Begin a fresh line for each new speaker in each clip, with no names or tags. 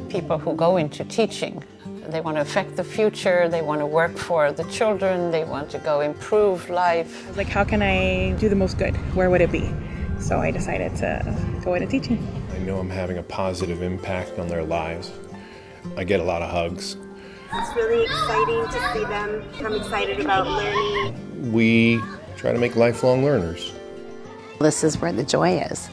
People who go into teaching, they want to affect the future, they want to work for the children, they want to go improve life.
Like, how can I do the most good? Where would it be? So I decided to go into teaching.
I know I'm having a positive impact on their lives. I get a lot of hugs.
It's really exciting to see them become excited about learning.
We try to make lifelong learners.
This is where the joy is.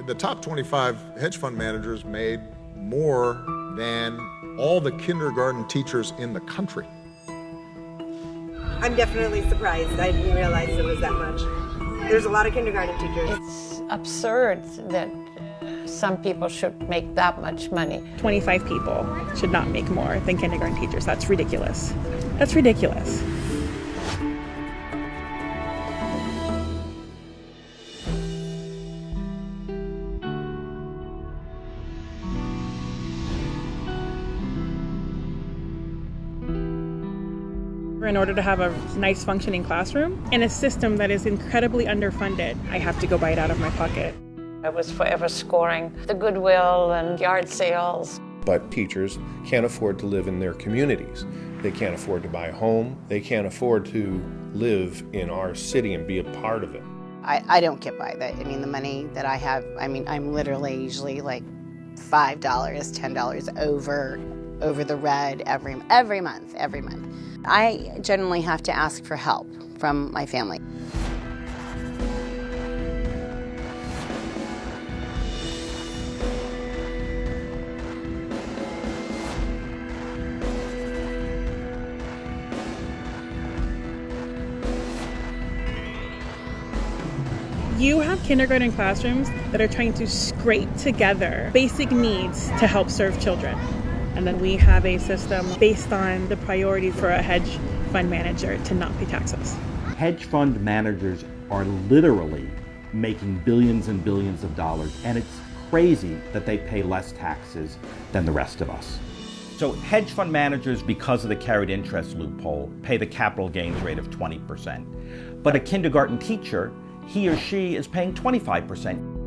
The top 25 hedge fund managers made more than all the kindergarten teachers in the country.
I'm definitely surprised. I didn't realize it was that much. There's a lot of kindergarten teachers.
It's absurd that some people should make that much money.
25 people should not make more than kindergarten teachers. That's ridiculous. That's ridiculous. In order to have a nice functioning classroom in a system that is incredibly underfunded, I have to go buy it out of my pocket.
I was forever scoring the goodwill and yard sales.
But teachers can't afford to live in their communities. They can't afford to buy a home. They can't afford to live in our city and be a part of it.
I don't get by that. I mean, the money that I have, I'm literally usually like $5, $10 over the red every month. I generally have to ask for help from my family.
You have kindergarten classrooms that are trying to scrape together basic needs to help serve children. And then we have a system based on the priorities for a hedge fund manager to not pay taxes.
Hedge fund managers are literally making billions and billions of dollars, and it's crazy that they pay less taxes than the rest of us. So hedge fund managers, because of the carried interest loophole, pay the capital gains rate of 20%. But a kindergarten teacher, he or she is paying 25%.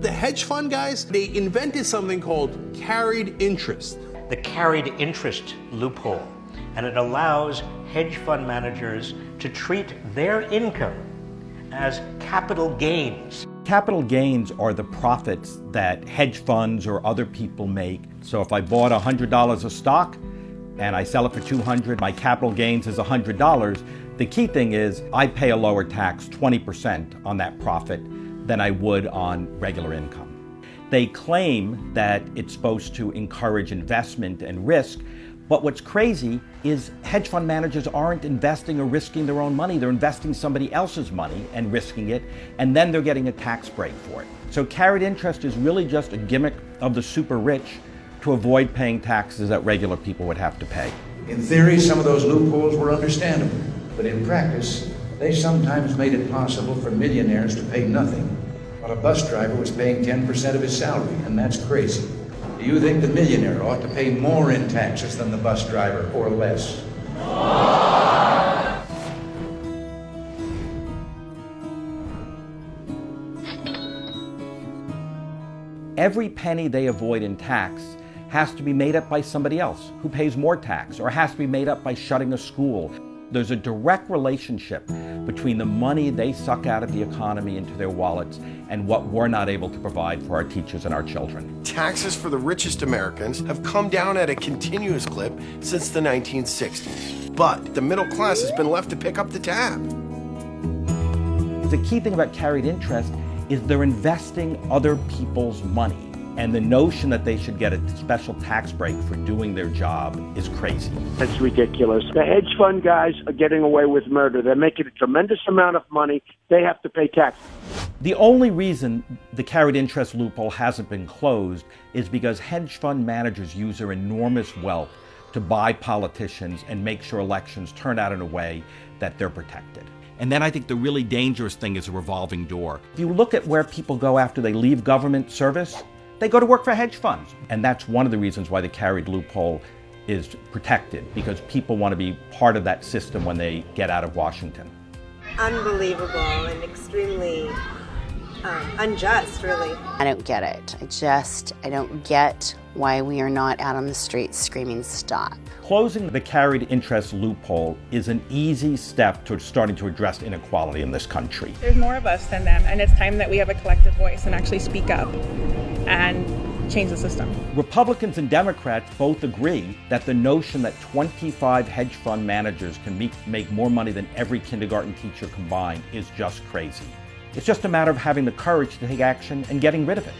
The hedge fund guys, they invented something called carried interest.
The carried interest loophole, and it allows hedge fund managers to treat their income as capital gains.
Capital gains are the profits that hedge funds or other people make. So if I bought $100 of stock and I sell it for $200, my capital gains is $100. The key thing is I pay a lower tax, 20% on that profit, than I would on regular income. They claim that it's supposed to encourage investment and risk, but what's crazy is hedge fund managers aren't investing or risking their own money. They're investing somebody else's money and risking it, and then they're getting a tax break for it. So carried interest is really just a gimmick of the super rich to avoid paying taxes that regular people would have to pay.
In theory, some of those loopholes were understandable, but in practice, they sometimes made it possible for millionaires to pay nothing, while a bus driver was paying 10% of his salary, and that's crazy. Do you think the millionaire ought to pay more in taxes than the bus driver, or less?
Every penny they avoid in tax has to be made up by somebody else who pays more tax, or has to be made up by shutting a school. There's a direct relationship between the money they suck out of the economy into their wallets and what we're not able to provide for our teachers and our children.
Taxes for the richest Americans have come down at a continuous clip since the 1960s. But the middle class has been left to pick up the tab.
The key thing about carried interest is they're investing other people's money. And the notion that they should get a special tax break for doing their job is crazy.
That's ridiculous. The hedge fund guys are getting away with murder. They're making a tremendous amount of money. They have to pay tax.
The only reason the carried interest loophole hasn't been closed is because hedge fund managers use their enormous wealth to buy politicians and make sure elections turn out in a way that they're protected. And then I think the really dangerous thing is a revolving door. If you look at where people go after they leave government service, they go to work for hedge funds. And that's one of the reasons why the carried loophole is protected, because people want to be part of that system when they get out of Washington.
Unbelievable and extremely unjust, really.
I don't get it. I don't get why we are not out on the streets screaming stop.
Closing the carried interest loophole is an easy step towards starting to address inequality in this country.
There's more of us than them, and it's time that we have a collective voice and actually speak up and change the system.
Republicans and Democrats both agree that the notion that 25 hedge fund managers can make more money than every kindergarten teacher combined is just crazy. It's just a matter of having the courage to take action and getting rid of it.